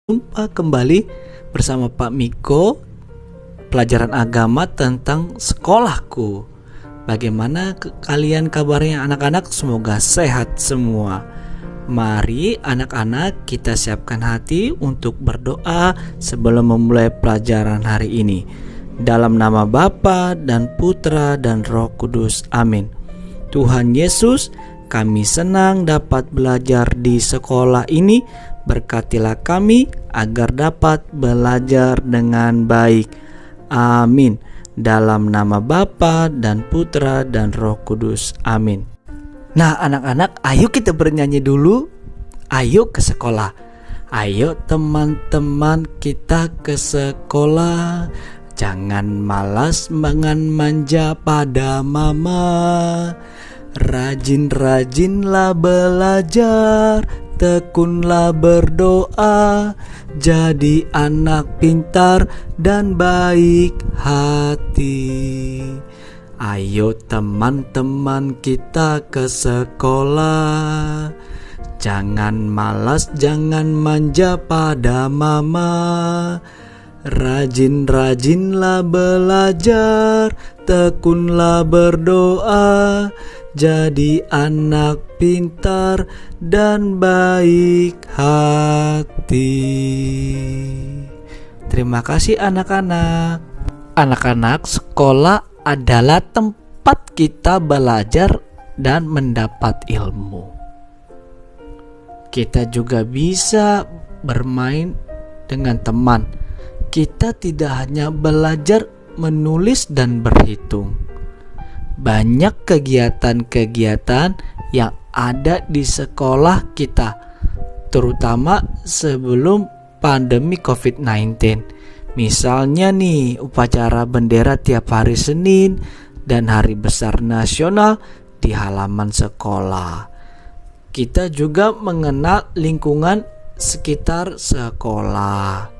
Jumpa kembali bersama Pak Miko, pelajaran agama tentang sekolahku. Bagaimana kalian kabarnya anak-anak? Semoga sehat semua. Mari anak-anak kita siapkan hati untuk berdoa sebelum memulai pelajaran hari ini. Dalam nama Bapa dan Putra dan Roh Kudus. Amin. Tuhan Yesus, kami senang dapat belajar di sekolah ini. Berkatilah kami agar dapat belajar dengan baik. Amin. Dalam nama Bapa dan Putra dan Roh Kudus. Amin. Nah anak-anak, ayo kita bernyanyi dulu. Ayo ke sekolah. Ayo teman-teman kita ke sekolah. Jangan malas, jangan manja pada mama. Rajin-rajinlah belajar, tekunlah berdoa, jadi anak pintar dan baik hati. Ayo teman-teman kita ke sekolah. Jangan malas, jangan manja pada mama. Rajin-rajinlah belajar, tekunlah berdoa, jadi anak pintar dan baik hati. Terima kasih anak-anak. Anak-anak, sekolah adalah tempat kita belajar dan mendapat ilmu. Kita juga bisa bermain dengan teman. Kita tidak hanya belajar menulis dan berhitung. Banyak kegiatan-kegiatan yang ada di sekolah kita, terutama sebelum pandemi COVID-19. Misalnya nih, upacara bendera tiap hari Senin dan hari besar nasional di halaman sekolah. Kita juga mengenal lingkungan sekitar sekolah.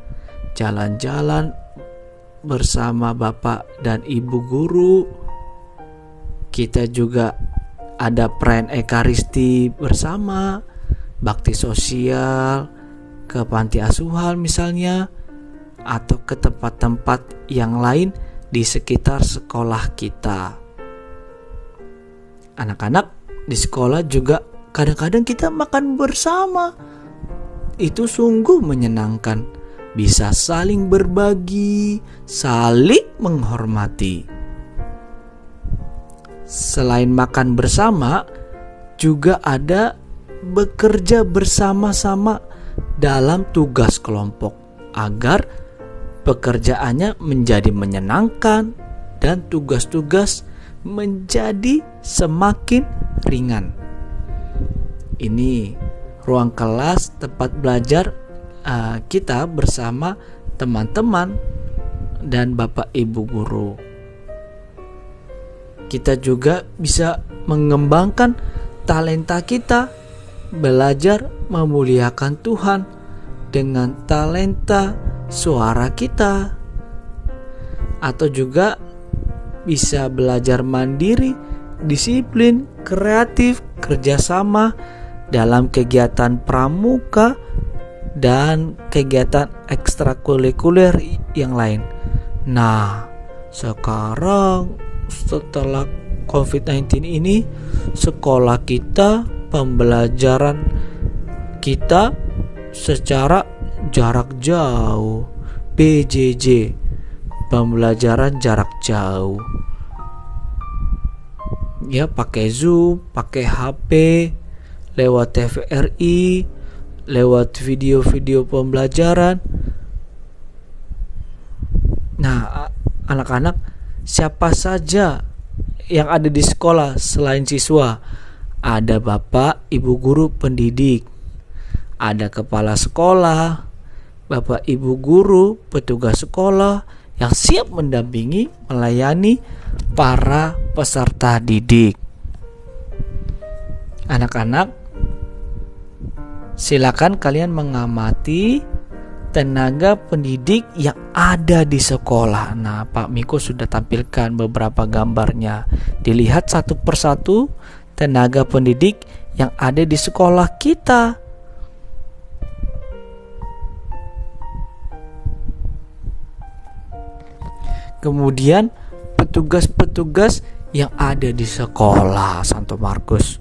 Jalan-jalan bersama Bapak dan Ibu guru. Kita juga ada perayaan Ekaristi bersama, bakti sosial, ke panti asuhan misalnya, atau ke tempat-tempat yang lain di sekitar sekolah kita. Anak-anak di sekolah juga kadang-kadang kita makan bersama. Itu sungguh menyenangkan. Bisa saling berbagi, saling menghormati. Selain makan bersama, juga ada bekerja bersama-sama dalam tugas kelompok agar pekerjaannya menjadi menyenangkan dan tugas-tugas menjadi semakin ringan. Ini ruang kelas tempat belajar kita bersama teman-teman dan Bapak Ibu guru. Kita juga bisa mengembangkan talenta kita, belajar memuliakan Tuhan dengan talenta suara kita. Atau juga bisa belajar mandiri, disiplin, kreatif, kerjasama dalam kegiatan pramuka dan kegiatan ekstrakurikuler yang lain. Nah, sekarang setelah COVID-19 ini, sekolah kita, pembelajaran kita secara jarak jauh, PJJ, pembelajaran jarak jauh. Ya, pakai Zoom, pakai HP, lewat TVRI, lewat video-video pembelajaran. Nah, anak-anak, siapa saja yang ada di sekolah selain siswa? Ada Bapak, Ibu guru pendidik, ada kepala sekolah, Bapak Ibu guru, petugas sekolah yang siap mendampingi, melayani para peserta didik. Anak-anak, silakan kalian mengamati tenaga pendidik yang ada di sekolah. Nah, Pak Miko sudah tampilkan beberapa gambarnya. Dilihat satu persatu tenaga pendidik yang ada di sekolah kita. kemudian petugas-petugas yang ada di sekolah Santo Markus,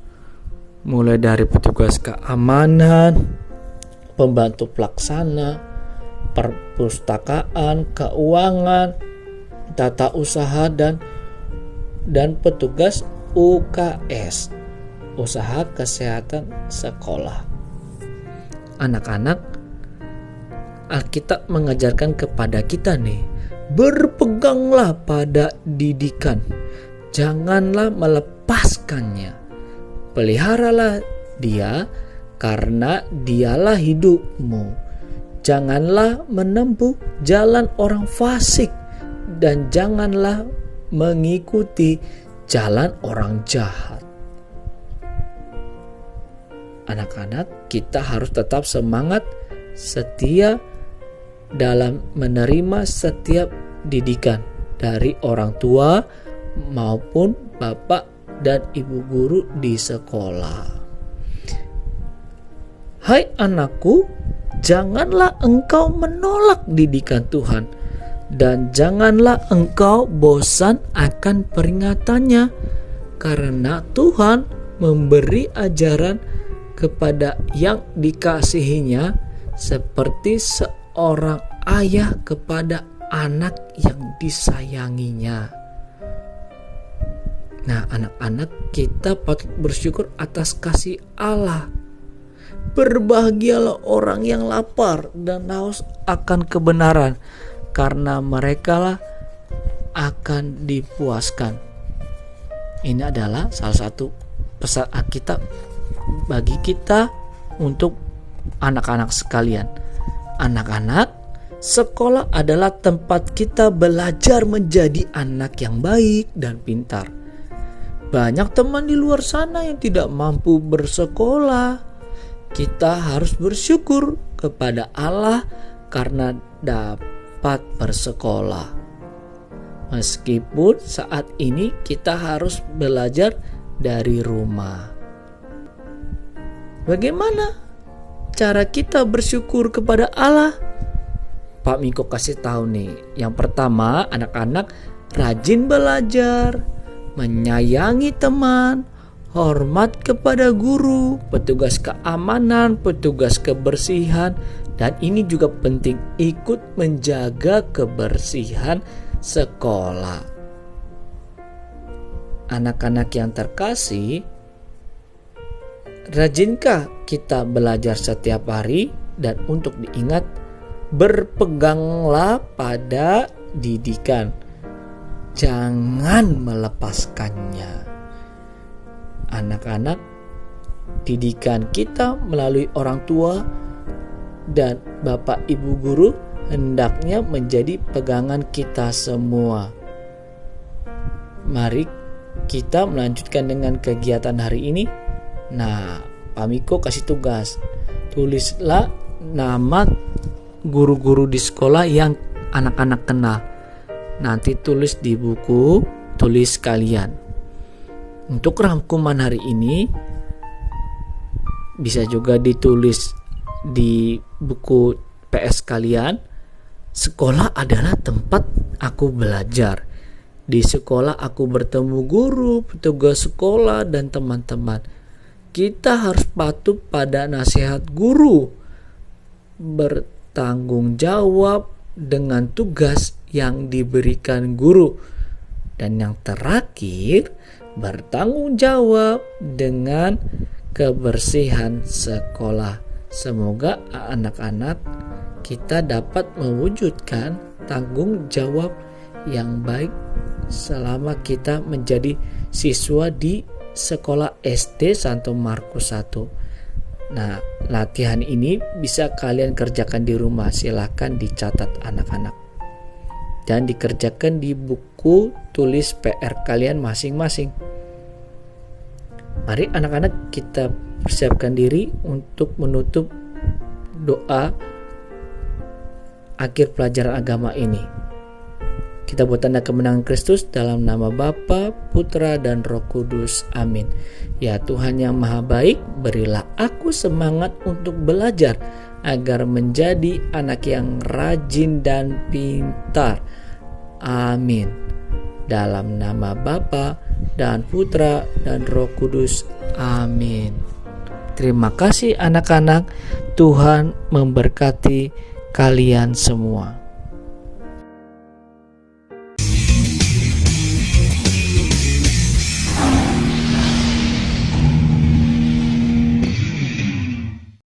mulai dari petugas keamanan, pembantu pelaksana, perpustakaan, keuangan, tata usaha dan petugas UKS, usaha kesehatan sekolah. Anak-anak, Alkitab mengajarkan kepada kita nih, berpeganglah pada didikan, janganlah melepaskannya. Peliharalah dia, karena dialah hidupmu. Janganlah menempuh jalan orang fasik, dan janganlah mengikuti jalan orang jahat. Anak-anak, kita harus tetap semangat, setia dalam menerima setiap didikan dari orang tua maupun bapak dan ibu guru di sekolah. Hai anakku, janganlah engkau menolak didikan Tuhan, dan janganlah engkau bosan akan peringatannya, karena Tuhan memberi ajaran kepada yang dikasihinya seperti seorang ayah kepada anak yang disayanginya. Nah, anak-anak, kita patut bersyukur atas kasih Allah. Berbahagialah orang yang lapar dan haus akan kebenaran, karena merekalah akan dipuaskan. Ini adalah salah satu pesan Alkitab bagi kita untuk anak-anak sekalian. Anak-anak, sekolah adalah tempat kita belajar menjadi anak yang baik dan pintar. Banyak teman di luar sana yang tidak mampu bersekolah. Kita harus bersyukur kepada Allah karena dapat bersekolah. Meskipun saat ini kita harus belajar dari rumah. Bagaimana cara kita bersyukur kepada Allah? Pak Miko kasih tahu nih. Yang pertama, anak-anak rajin belajar, menyayangi teman, hormat kepada guru, petugas keamanan, petugas kebersihan, dan ini juga penting, ikut menjaga kebersihan sekolah. Anak-anak yang terkasih, rajinkah kita belajar setiap hari? Dan untuk diingat, berpeganglah pada didikan, jangan melepaskannya. Anak-anak, didikan kita melalui orang tua dan bapak ibu guru hendaknya menjadi pegangan kita semua. Mari kita melanjutkan dengan kegiatan hari ini. Nah, Pak Miko kasih tugas, tulislah nama guru-guru di sekolah yang anak-anak kenal. Nanti tulis di buku tulis kalian. Untuk rangkuman hari ini bisa juga ditulis di buku PS kalian. Sekolah adalah tempat aku belajar. Di sekolah aku bertemu guru, petugas sekolah, dan teman-teman. Kita harus patuh pada nasihat guru, bertanggung jawab dengan tugas yang diberikan guru, dan yang terakhir, bertanggung jawab dengan kebersihan sekolah. Semoga anak-anak kita dapat mewujudkan tanggung jawab yang baik selama kita menjadi siswa di sekolah SD Santo Markus 1. Nah, latihan ini bisa kalian kerjakan di rumah. Silakan dicatat anak-anak dan dikerjakan di buku tulis PR kalian masing-masing. Mari anak-anak kita persiapkan diri untuk menutup doa akhir pelajaran agama ini. Kita buat tanda kemenangan Kristus dalam nama Bapa, Putra, dan Roh Kudus. Amin. Ya Tuhan yang Maha Baik, berilah aku semangat untuk belajar agar menjadi anak yang rajin dan pintar. Amin. Dalam nama Bapa dan Putra dan Roh Kudus. Amin. Terima kasih anak-anak. Tuhan memberkati kalian semua.